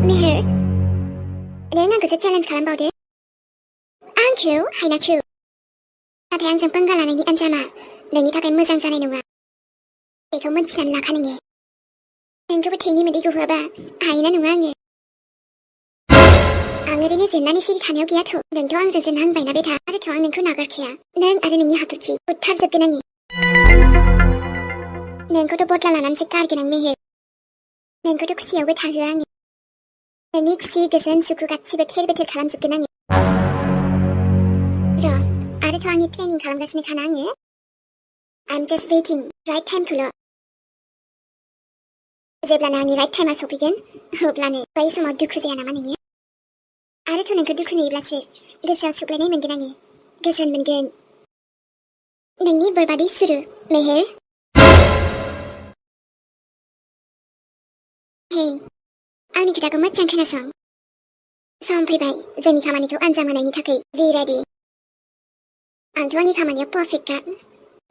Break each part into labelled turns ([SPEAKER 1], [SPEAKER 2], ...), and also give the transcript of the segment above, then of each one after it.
[SPEAKER 1] मेहेर नों आंखौसो चेलेन्ज खालामबावदो आंखौ हायनाखौ नाथाय आंजों पंगा लानायनि आन्जामा नोंनि थाखाय मोजां जानाय नङा बेखौ मोनथिनानै लाखा नोङो नोंखौबो थैनि मोदै गहोआबा हायोना नङा आं ओरैनो जेननानै सिरि थानायाव गैयाथ' नोंथ' आंजों जेनहांबायना बेथा आरोथ' आं नोंखौ नागारखाया नों आरो नोंनि हाथरखि बुथारजोबगोन आङो नोंखौथ' बदला लानानैसो गारगोन आं मेहेर नोंखौथ' खुसियावबो थाहोआ आङो नोंनि खुसि गोजोन सुखु गासिबो थेर बेथेर खालामजोबगोन आङो र' आरोथ' आंनि प्लेनिं खालामगासिनोखाना आङो I'm just waiting right टाइमखौल' जेब्लानो आंनि राइट टाइमा सफैगोन अब्लानो बै समाव दुखु जाया नामा नोङो आरोथ' नोंखौ दुखु नुयोब्लासो गोसोआव सुग्लायनाय मोनगोन आङो गोजोन मोनगोन नोंनि बोरबादि सुरु मेहेर हे आंनि खोथाखौ मोजां खोनासं सम फैबाय जोंनि खामानिखौ आन्जाम होनायनि थाखाय बि रेडि आंथ' आंनि खामानियाव पारफेक्टखा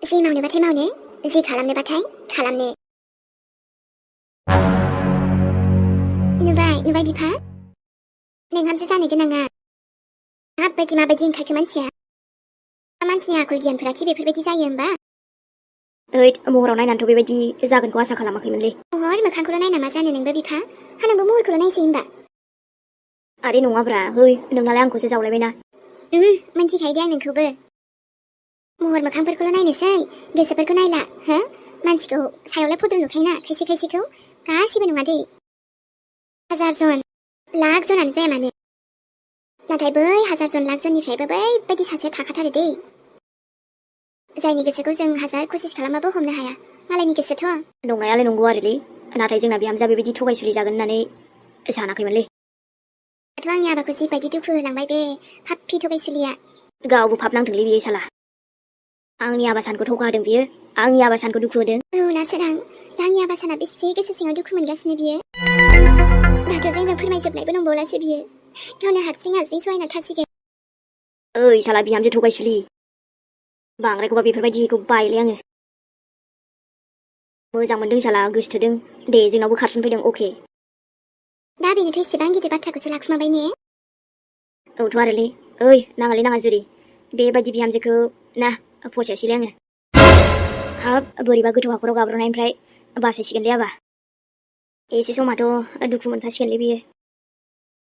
[SPEAKER 1] जि मावनोबाथाय मावनो जि खालामनोबाथाय खालामनो नुबाय बिफा नोंहाबसो जानो गोनाङा माबायदि ओंखारखो मानसिनि आखल गियानफोरा बेफोरबायदि जायो होमबा
[SPEAKER 2] ओइद महराव नायनानैथ' बेबायदि जागोनखौ आसा खालामाखैमोनलै
[SPEAKER 1] महर मोखांखौल' नायना मा जानो नोंबो बिफा नोंबो महरखौल' नायसै होमबा
[SPEAKER 2] आरे नङाब्रा है नोंनालाय आंखौसो जावलायबायना
[SPEAKER 1] मिन्थिखायो दे आं नोंखौबो महर मोखांफोरखौल' नायनोसै गोसोफोरखौ नायला हो मानसिखौ सायावलाय फदर नुखायोना खायसे खायसेखौ गासिबो नङा दे 1000 जन लाख जनानो जाया मानो नाथाय बै 1000 जन लाख जननिफ्रायबो बैबायदि सासेया थाखाथारो दे जायनि गोसोखौ जों हाजार कसिस खालामाबो हमनो हाया मालायनि गोसोथ'
[SPEAKER 2] नंनायालाय नंगौ आरोलै नाथाय जोंना बिहामजोआ बेबायदि थगायसुलि जागोन होननानै सानाखैमोनलै
[SPEAKER 1] दाथ' आंनि आबाखौ जिबायदि दुखु होलांबाय बे पाप्पि थगायसुलिया
[SPEAKER 2] गावबो फाप नांथोंलै बियो साला आंनि आबासानखौ थगा होदों बियो आंनि आबासानखौ दुखु होदों
[SPEAKER 1] ना सोरां आंनि आबासाना बेसे गोसो सिङाव दुखु मोनगासिनो बियो दाथ' जोंजों फोरमायजोबनायबो दंबावलासो बियो गावनो हारसिं सहायना थासिगोन
[SPEAKER 2] ओइ साला बिहामजो थगायसुलि बांद्रायखौबा बेफोरबायदिखौ बायोलै आङो मोजां मोनदों साला गोसोथोदों दे जोंनावबो खारसनफैदों अके
[SPEAKER 1] दा बेनोथ' एसेबां गिदिर बाथ्राखौसो लाखुमाबाय ने
[SPEAKER 2] औथ' आरोलै ओइ नाङालै नाङा जुरि बेबायदि बिहामजोखौ ना फसायासैलै आङो हाब बोरैबा गोथौ हाखराव गाब्रनायनिफ्राय बासायसिगोनलै आबा एसे समाथ' दुखु मोनफासिगोनलै बियो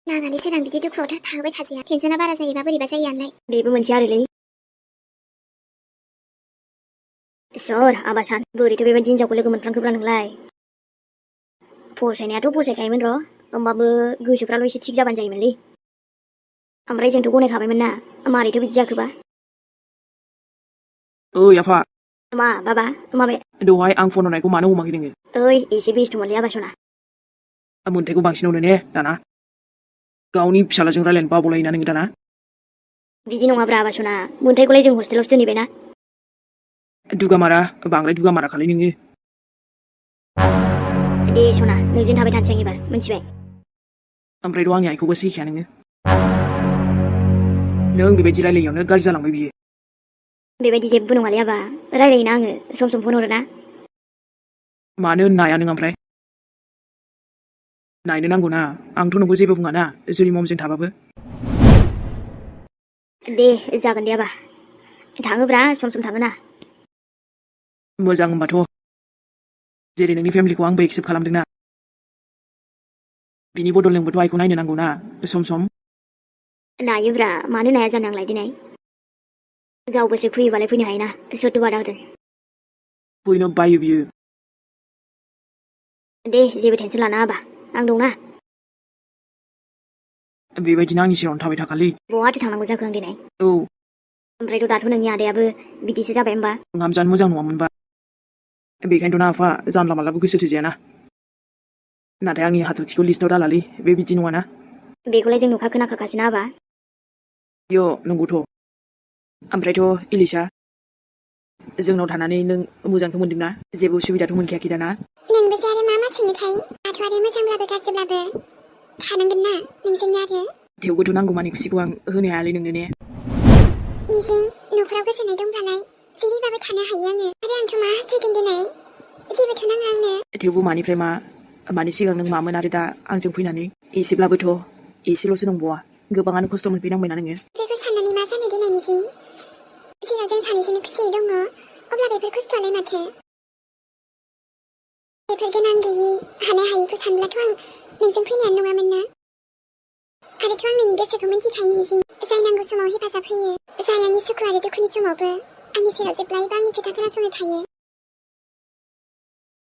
[SPEAKER 1] नाङालै सोरां बिदि दुखुआव थाहोबाय थाजाया टेनसना बारा जायोबा बोरैबा जायो आनलाय
[SPEAKER 2] बेबो मोनसे आरोलै सर आबासान बोरैथ' बेबायदि हिनजावखौ लोगो मोनफ्रांखोब्रा नोंलाय फसायनायाथ' फसायखायोमोन र' होमबाबो गोसोफ्राल' एसे थिग जाबानो जायोमोनलै ओमफ्राय जोंथ' गनायखाबायमोन ना मारैथ' बिदि जाखोबा
[SPEAKER 3] ओइ आफा
[SPEAKER 2] मा बाबा माबे
[SPEAKER 3] दहाय आं फन हरनायखौ मानो हमाखै नोङो
[SPEAKER 2] ओइ एसे बेस्थ'मोनलै आबासना
[SPEAKER 3] मोन्थायखौ बांसिन होनो ने दाना गावनि फिसालाजों रायलायनो बाबावलायोना नोङो दाना
[SPEAKER 2] बिदि नङाब्रा आबासना मोन्थायखौलाय जों हस्टेलावसो दोनहैबायना
[SPEAKER 3] दुगामारा बांद्राय दुगामारा खालै नोङो
[SPEAKER 2] दे सना नोंजों थाबाय थानोसै आं एबार मिन्थिबाय
[SPEAKER 3] ओमफ्रायथ' आंनि आइखौबो सैखाया नोङो नों बेबायदि रायलायियावनो गाज्रि जालांबाय बियो
[SPEAKER 2] बेबायदि जेबो नङालै आबा रायलायोना आङो सम सम फन हरोना
[SPEAKER 3] मानो नाया नों ओमफ्राय नायनो नांगौना आंथ' नोंखौ जेबो बुङाना जुलि ममजों थाबाबो
[SPEAKER 2] दे जागोन दे आबा थाङोब्रा सम सम थाङोना
[SPEAKER 3] मोजां होनबाथ' जेरै नोंनि फेमिलिखौ आंबो एक्सेप्ट खालामदोंना बिनि बदल नोंबोथ' आइखौ नायनो नांगौना सम सम
[SPEAKER 2] नायोब्रा मानो नाया जानो आंलाय देनाय गावबोसो फैयोबालाय फैनो हायोना सोरथो बादा होदों
[SPEAKER 3] फैनो बायो बियो
[SPEAKER 2] दे जेबो टेनसन लाना आबा आं दंना
[SPEAKER 3] बेबायदिनो आंनि सेरावनो थाबाय थाखालै
[SPEAKER 2] बहाथो थांनांगौ जाखो आं देनाय
[SPEAKER 3] औ
[SPEAKER 2] ओमफ्रायथ' दाथ' नोंनि आदायाबो बिदिसो जाबाय होमबा
[SPEAKER 3] ओंखाम जानो मोजां नङामोनबा बेखायनोथ' ना आफा जानला मालाबो गोसो थोजायाना नाथाय आंनि हाथरखिखौ लिस्टआव दालालै बे बिदि नङाना
[SPEAKER 2] बेखौलाय जों नुखा खोनाखागासिनो आबा
[SPEAKER 3] यो नंगौथ' ओमफ्रायथ' इलिसा जोंनाव थानानै नों मोजांथ' मोनदोंना जेबो उसुबिदाथ' मोनखायाखै दाना
[SPEAKER 1] नोंबो आरो मा सोंनोखाय दाथ' आरो मोजांब्लाबो गाज्रिब्लाबो थानांगोन ना नोंजोंनो आरो
[SPEAKER 3] थेवबोथ' नांगौमानि खुसिखौ आं होनो हायालै नोंनो ने
[SPEAKER 1] मिजिं न'खराव गोजोननाय दंब्लालाय जेरैबाबो थानो हायो आङो आरो आंथ' मा हास्थायगोन देनाय जेबोथ' नाङा आंनो
[SPEAKER 3] थेवबो मानिफ्राय मा मानि सिगां नों मामोन आरो दा आंजों फैनानै एसेब्लाबोथ' एसेल'सो दंबावा गोबाङानो खस्थ' मोनफैनांबायना नोङो
[SPEAKER 1] बेखौ साननानै मा जानो देनाय मिजिं जेराव जों सानैजोंनो खुसियै दङ अब्ला बेफोर खस्थ'आलाय माथो बेफोर गोनां गैयि हानाय हायिखौ सानब्लाथ' आं नोंजों फैनायानो नङामोन ना आरोथ' आं नोंनि गोसोखौ मिन्थिखायो मिजिं जाय नांगौ समाव हेफाजाब होयो जाय आंनि सुखु आरो दुखुनि समावबो आंनि सेराव जेब्लायबो आंनि खोथा खोनासंनो थायो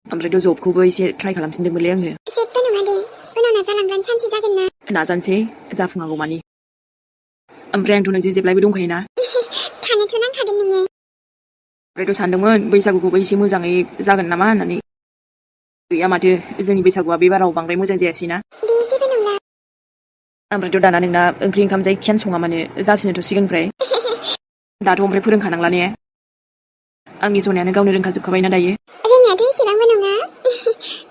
[SPEAKER 3] ओमफ्रायथ' जबखौबो एसे ट्राइ खालामफिनदोंमोनलै आङो
[SPEAKER 1] जेबो नङा दे उनाव नाजालांब्लानो सानसे जागोन ना
[SPEAKER 3] नाजानोसै जाफुङागौ मानि ओमफ्राय आंथ' नोंजों जेब्लायबो दंखायोना
[SPEAKER 1] थानोथ' नांखागोन नोङो
[SPEAKER 3] ओमफ्रायथ' सानदोंमोन बैसागुखौबो एसे मोजाङै जागोन नामा होननानै गैया माथो जोंनि बैसागुआ बे बाराव बांद्राय मोजां जायासैना
[SPEAKER 1] दे जेबो नंला
[SPEAKER 3] ओमफ्रायथ' दाना नोंना ओंख्रि ओंखाम जायखियानो सङा मानो जासिनोथ' सिगांनिफ्राय दाथ' ओमफ्राय फोरोंखानांला ने आंनि सनायानो गावनो रोंखाजोबखाबायना दायो
[SPEAKER 1] रोंनायाथ' एसेबांबो नङा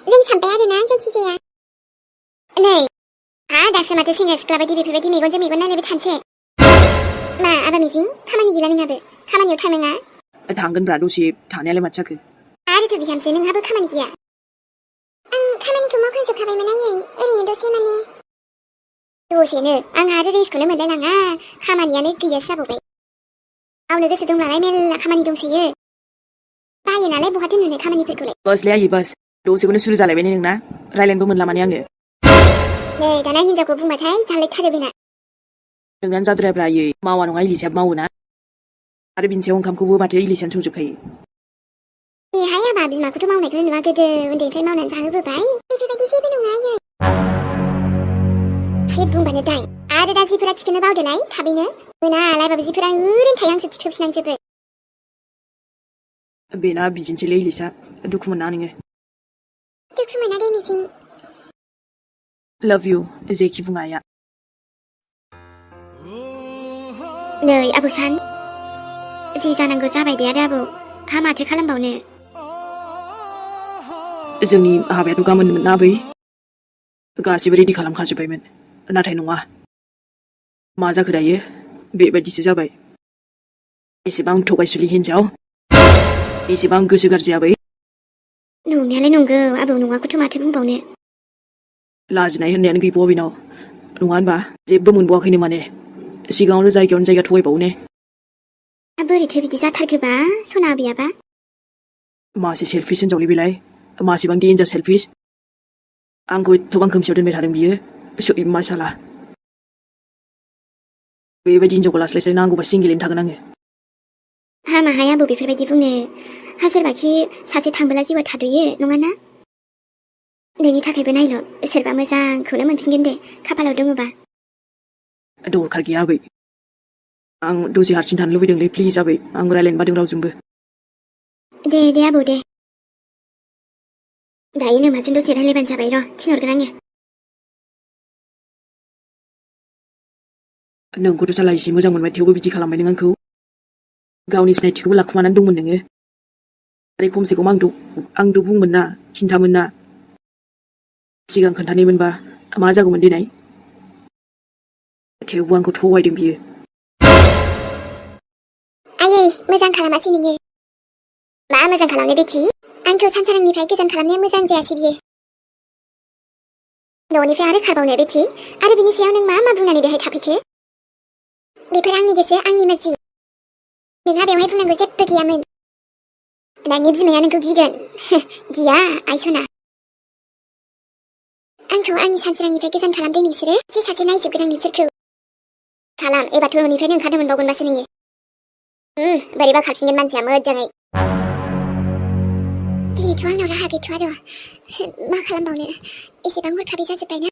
[SPEAKER 1] जों सानबाय आरोना जायखिजाया नै दासो माथो सेंग्रा सिख्ला बायदि बेफोरबायदि मेगनजों मेगन नायलायबाय थानोसै मा आबा मिजिं खामानि गैला नोंहाबो खामानियाव थांनाङा
[SPEAKER 3] थांगोनब्रा दसे थानायालाय माथो जाखो
[SPEAKER 1] आरोथ' बिहामजो नोंहाबो खामानि गैया आं खामानिखौ मावखांजोबखाबायमोन आयै ओरैनो दसे माने दसेनो आंहा आरो रेस्टखौनो मोनलायलाङा खामानियानो गैयासो जाबावबाय मावनो गोसो दंनालाय मेरला खामानि दंसोयो बायो नालाय बहा दोननो खामानिफोरखौलाय
[SPEAKER 3] बसलै आयै बस दसेखौनो सुरु जालायबाय ने नोंना रायलायनोबो मोनला माने आङो
[SPEAKER 1] नै दाना हिनजावखौ बुंबाथाय जालायथारो बेना
[SPEAKER 3] नोंनानो जाद्रायाब्रा आयै मावा नङा इलिसायाबो मावो ना आरो बिनि सायाव ओंखामखौबो माथो इलिसायानो संजोबखायो
[SPEAKER 1] बेहाय आबा बिमाखौथ' मावनायखौनो नुवा गोदो उन्दैनिफ्राय मावनानै जाहोबोबाय बेफोरबायदि जेबो नङा आयै जे बुंबानो दाय आरो दा जिफोरा थिखोनो बावदोलाय थाबैनो मोनालायबाबो जिफोरा ओरैनो थायो आंसो थिखोफिननांजोबो
[SPEAKER 3] बेना बिदिनोसैलै इलिसा दुखु मोनना नोङो
[SPEAKER 1] दुखु मोना दे मिजिं
[SPEAKER 3] लाभ इउ जेखि बुङा आइया
[SPEAKER 2] नै आबौ सान जि जानांगौ जाबाय दे आरो आबौ हा माथो खालामबावनो
[SPEAKER 3] जोंनि हाबायाथ' गाबोनमोन ना आबै गासिबो रेडि खालामखाजोब्बायमोन नाथाय नङा मा जाखो दायो बेबायदिसो जाबाय एसेबां थगायसुलि हिनजाव एसेबां गोसो गाज्रि आबै
[SPEAKER 2] नंनायालाय नंगौ आबौ नङाखौथ' माथो बुंबावनो
[SPEAKER 3] लाजिनाय होननायानो गैबावा बेनाव नङा होनबा जेबो मोनबावाखैनो माने सिगाङावनो जायगायावनो जायगा थगायबावो ने
[SPEAKER 2] बोरैथो बिदि जाथारखोबा सना आबैयाबा
[SPEAKER 3] मासे सेलफिस हिनजावलै बेलाय मासेबां डेन्जार सेलफिस आंखौ एथ'बां खोमसियाव दोनबाय थादों बियो सैमा साला बेबायदि हिनजावखौ लास्लायस्लाय नांगौबा सिंगेलैनो थागोन आङो
[SPEAKER 2] हामाहाय आबौ बेफोरबायदि बुंनो हा सोरबाखि सासे थांबोला जिउआ थाद'यो नङाना नोंनि थाखायबो नायल' सोरबा मोजांखौनो मोनफिनगोन दे खाफालाव दङबा
[SPEAKER 3] दरखार गैया आबै आं दसे हारसिं थानो लुबैदोंलै प्लिज आबै आं रायलायनो बादों रावजोंबो
[SPEAKER 2] दे आबौ दे दायो नोमाजों दसे रायलायबानो जाबाय र' थिनहरगोन आङो
[SPEAKER 3] नोंखौथ' साला एसे मोजां मोनबाय थेवबो बिदि खालामबाय नों आंखौ गावनि सिनायथिखौबो लाखुमानानै दंमोन नोङो आरो खमसे खम आंथ' बुंमोन ना खिन्थामोन ना सिगां खोन्थानायमोनबा मा जागौमोन देनाय थेवबो आंखौ थगायदों बियो
[SPEAKER 1] आयै मोजां खालामासै नोङो मा मोजां खालामनो बेथि आंखौ सानसारांनिफ्राय गोजान खालामनाया मोजां जायासै बियो न'निफ्राय आरो खारबावनो बेथि आरो बिनि सायाव नों मा बुंनानै बेहाय थाफैखो बेफोर आंनि गोसो आंनि मर्जि नोंहा बेवहाय बुंनांगौ जेबो गैयामोन नोंनि बिमाया नोंखौ गिगोन गिया आइसना आंखौ आंनि सानसारांनिफ्राय गोजान खालामदों नोंसोरो सासे नायजोबगोन आं नोंसोरखौ खालाम एबारथ' न'निफ्रायनो ओंखारनो मोनबावगोनबासो नोङो बोरैबा खारफिनगोन मानसिया मोजाङै दिनैथ' आंनाव राहा गैथ'आ र' मा खालामबावनो एसेबां हरखाबै जाजोब्बायना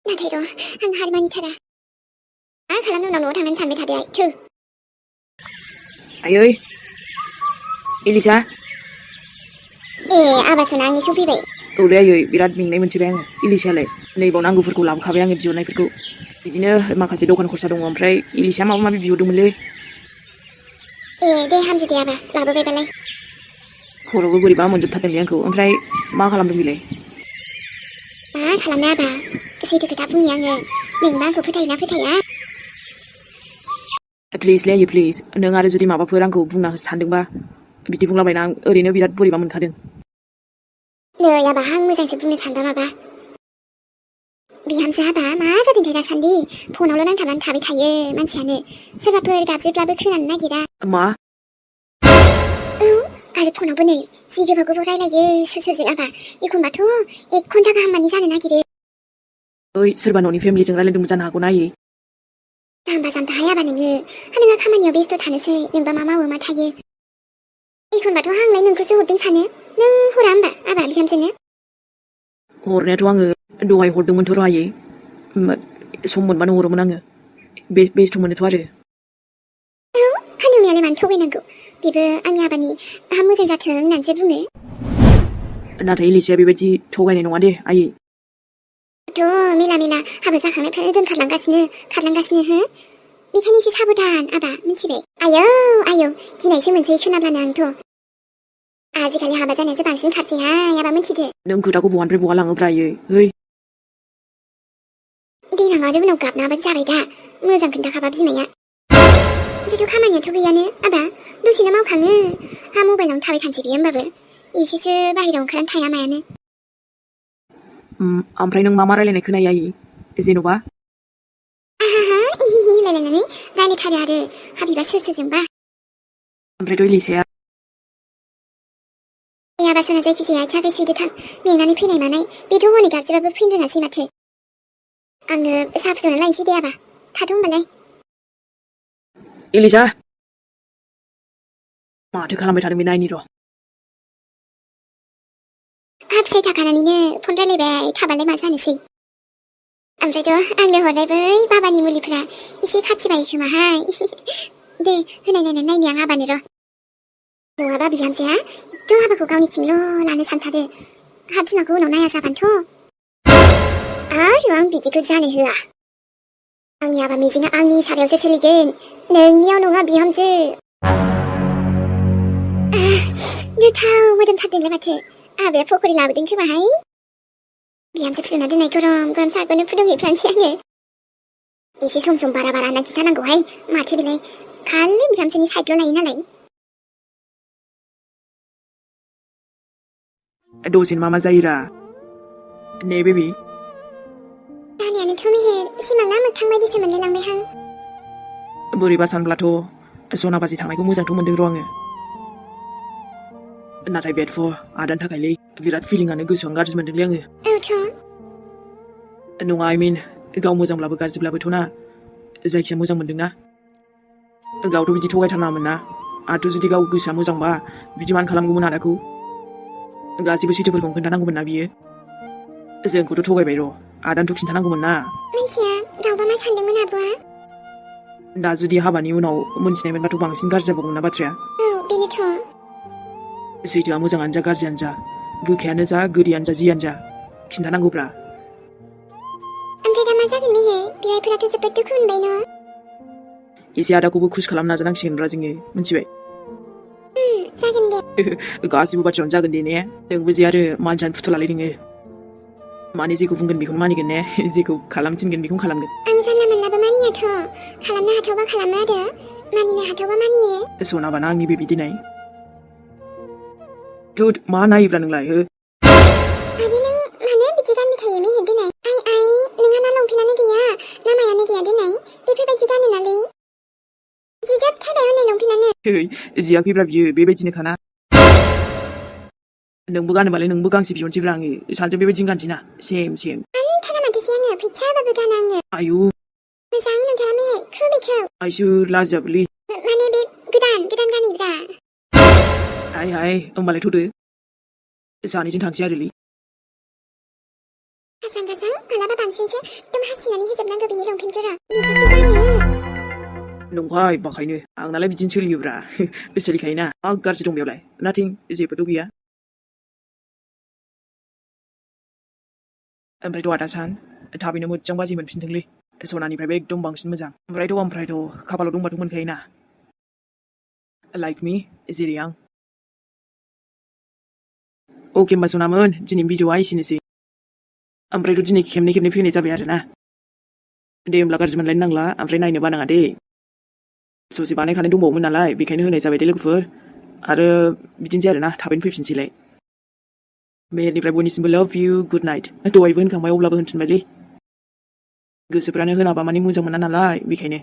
[SPEAKER 1] नाथाय र' आं हार मानिथारा मा खालामनो उनाव न'आव थांनानै सानबाय थादो थु
[SPEAKER 3] आयै इलिसा
[SPEAKER 1] आबा सना आंनि सफैबाय
[SPEAKER 3] औलै आयै बिराद मेंनाय मोनसोबाय आङो इलिसायालाय नैबाव नांगौफोरखौ लाबोखाबाय आङो बिहरनायफोरखौ बिदिनो माखासे दखान खरसा दङ ओमफ्राय इलिसा माबा माबि बिहरदोंमोनलै
[SPEAKER 1] दे हामदो दे आबा लाबोबायबालाय
[SPEAKER 3] खर'बो बोरैबा मोनजोबथारदोंलै आंखौ ओमफ्राय मा खालामदों बेलाय
[SPEAKER 1] मा खालामनो आबा सैथो खोथा बुंनि आङो नोंबा आंखौ फोथायोना फोथाया
[SPEAKER 3] प्लिजलै आयै प्लिज नों आरो जुदि माबाफोर आंखौ बुंना सानदोंबा बिदि बुंलाबायना आं ओरैनो बिराद बोरैबा मोनखादों
[SPEAKER 1] नै आबा आं मोजांसो बुंनो सानबा माबा बिहामजो हाबा मा जादोंथाय दासान्दि फनावल' नांथाबनानै थाबाय थायो मानसियानो सोरबाफोर गाबज्रिब्लाबो खोनानो नागिरा
[SPEAKER 3] मा
[SPEAKER 1] औ आरो फनावबो नै जि गोबाव गोबाव रायलायो सोरजों आबा एखनबाथ' 1 घन्टा गाहाम मानि जानो नागिरो
[SPEAKER 3] ओइ सोरबा न'नि फेमिलिजों रायलायदोंबो जानो हागौ ना आयै
[SPEAKER 1] जाम्बा जाम्बाहाय आबा नोङो खामानियाव बेस्थ' थानोसै नोंबा मा मावो मा थायो एखनबाथ' आंलाय नोंखौसो हरदों सानो नों हरा होमबा आबा बिहामजोनो
[SPEAKER 3] हरनायाथ' आङो दहाय हरदोंमोनथ' र' आयै सम मोनबानो हरोमोन आङो बेस्थ' मोनोथ' आरो
[SPEAKER 1] औ हानोमियालाय मानो थगायनांगौ बेबो आंनि आबानि मोजां जाथों होननानैसो बुङो
[SPEAKER 3] नाथाय इलिसाया बेबायदि थगायनाय नङा दे आयै
[SPEAKER 1] थ' मेला हाबा जाखांनायफ्रानो खारलांगासिनो हो बेखायनो एसे साबधान आबा मिथिबाय आयौ गिनायसो मोनसै खोनाब्लानो आंथ' आजिखालि हाबा जानायासो बांसिन खारसैहाय आबा मिथिदो
[SPEAKER 3] नों खोथाखौ बहानिफ्राय बहा लाङोब्रा आयै है
[SPEAKER 1] देनां आरो उनाव गाबनाबानो जाबाय दा मोजां खोन्थाखाबा बिमाया जिथु खामानियाथ' गैयानो आबा दसेनो मावखाङो मबाइलावनो थाबाय थानोसै बियो होमबाबो एसेसो बाहेरायाव ओंखारनानै थाया मायानो
[SPEAKER 3] ओमफ्राय नों मा रायलायनाय खोनायो आयै जेन'बा
[SPEAKER 1] रायलायनानै रायलायथारो आरो हाबिबा सोरजोंबा
[SPEAKER 3] ओमफ्रायथ' इलिसाया
[SPEAKER 1] आबा सना जायखिजाया आथिं आखाइ सुइदो थां मेंनानै फैनाय मानाय बेथ' हनै गाबज्रिबाबो फैनो रोङासै माथो आंनो साहा फुदुंना लायनोसै दे आबा थाथ' होमबालाय
[SPEAKER 3] इलिसा माथो खालामबाय थादों बे नायनि र'
[SPEAKER 1] फिथाइ थाखानानैनो फन रायलायबाय थाबालाय मा जानोसै ओमफ्रायथ' आंनो हरनाय बै बाबानि मुलिफोरा एसे खाथिबाय खोमाहाय दे नायनायनि आं आबानो र' नङाबा बिहामजोआ एकदम हाबाखौ गावनिथिंल' लानो सानथारो बिमाखौ उनाव नाया जाबानोथ' आरो आं बिदिखौ जानो होआ आंनि आबा मिजिङा आंनि सारायावसो सोलिगोन नोंनियाव नङा बिहामजो गोथाव मोदोमथारदोंलाय माथो आबाया पकरि लाबोदों खोमाहाय बिहामजो फुदुंना दोननाय गरम साहाखौनो फुदुंहैफ्लानोसै आङो एसे सम बारा होनना खिन्थानांगौहाय माथो बेलाय खालि बिहामजोनि साइडल' लायो नालाय
[SPEAKER 3] दसेनो मा जायोरा ने बेबि
[SPEAKER 1] जानायानोथ' मेहेर सिमांना मोगथां बायदिसो मोनलायलांबायहां
[SPEAKER 3] बोरैबा सानब्लाथ' सनाबाजि थांनायखौ मोजांथ' मोनदों र' आङो नाथाय बेटफ आदानि थाखायलै बिराद फिलिंआनो गोसोआव गाज्रि मोनदोंलै आङो
[SPEAKER 1] औथ'
[SPEAKER 3] नङा गाव मोजांब्लाबो गाज्रिब्लाबोथ' ना जायखिया मोजां मोनदोंना गावथ' बिदि थगायथारनाङामोन ना आरो जुदि गाव गोसोआ मोजांबा बिदि मानो खालामगौमोन आदाखौ गासैबो सैथोफोरखौ खोन्थानांगौमोन ना बियो जोंखौथ' थगायबाय र' आदानोथ' खिन्थानांगौमोन ना
[SPEAKER 1] मिन्थिया रावबा मा सानदोंमोन आब'आ
[SPEAKER 3] दा जुदि हाबानि उनाव मोनथिनायमोनबाथ' बांसिन गाज्रि जाबावगौमोन ना बाथ्राया
[SPEAKER 1] औ बेनोथ'
[SPEAKER 3] सैथोआ मोजाङानो जा गाज्रियानो जा गोखायानो जा गोदैयानो जा जियानो जा खिन्थानांगौब्रा
[SPEAKER 1] ओमफ्राय दा मा जागोन मेहेर बिहायफोराथ' जोबोद दुखु मोनबाय न'
[SPEAKER 3] एसे आदाखौबो खुस खालामनो नाजानांसिगोनब्रा जोङो मिथिबाय
[SPEAKER 1] जागोन दे
[SPEAKER 3] गासिबो बाथ्रायावनो जागोन दे ने नोंबो जे आरो मानसियानो फुथुलालै नोङो माने जेखौ बुंगोन बेखौनो मानिगोन ने जेखौ खालामथिनगोन बेखौनो खालामगोन
[SPEAKER 1] आं जानला मोनलाबो मानियाथ' खालामनो हाथावबा खालामो आरो मानिनो हाथावबा मानियो
[SPEAKER 3] सनाबाना आंनि बेबि दिनै थुद मा नायोब्रा नोंलाय हो
[SPEAKER 1] आरो नों मानो बिदि गानबाय थायो मेहेर दिनै आइ नोंहा ना लंपेन्टानो गैया ना मायानो गैया दिनै बेफोरबायदि गानो नालै जिजोबथारबाय हनै लंपेन्टानो
[SPEAKER 3] जियाखैब्रा बियो बेबायदिनोखाना नोंबो गानोबालाय नोंबो गांसे बिहरनोसैब्रा आङो सानैजों बेबायदिनो गानसै ना सेम
[SPEAKER 1] आंथारा माथोसै आङो फैसाबाबो गाना आङो
[SPEAKER 3] आयु
[SPEAKER 1] मोजां नोंथारा मेहेर बेखौ
[SPEAKER 3] आइसो लाजियाबोलै
[SPEAKER 1] माने बे गोदान गानैब्रा
[SPEAKER 3] हाय होमबालाय थ'दो सानैजों थांसै आरोलै
[SPEAKER 1] गासां मालाबा बांसिनसो एकदम हासिनानै होजोबनांगौ बिनि लंपेन्टफोरा बिदिसो गानो
[SPEAKER 3] नंखाय बाखायनो आंनालाय बिदिनो सोलियोब्रा सोलिखायोना मा गाज्रि दं बेयावलाय नाथिं जेबोथ' गैया ओमफ्रायथ' आदा सान थाबैनो मोजां बाजै मोनफिनथोंलै सनानिफ्रायबो एकदम बांसिन मोजां ओमफ्रायथ' खाफालाव दंबाथ' मोनखायोना लाइक मी जेरै आं अके होमबा सनामोन दिनै भिडिअ'आ एसेनोसै ओमफ्रायथ' दिनै खेबनै फैनाय जाबाय आरोना दे होमब्ला गाज्रि मोनलायनो नांला ओमफ्राय नायनो बानाङा दे ससे बानायखानाय दंबावोमोन नालाय बेखायनो होनाय जाबाय दे लोगोफोर आरो बिदिनोसै आरोना थाबैनो फैफिनसैलाय मेहेरनिफ्राय बयनिसिमबो love you good night दहायबो होनखांबाय अब्लाबो होनफिनबायलै गोसोफ्रानो होनाबा माने मोजां मोना नालाय बेखायनो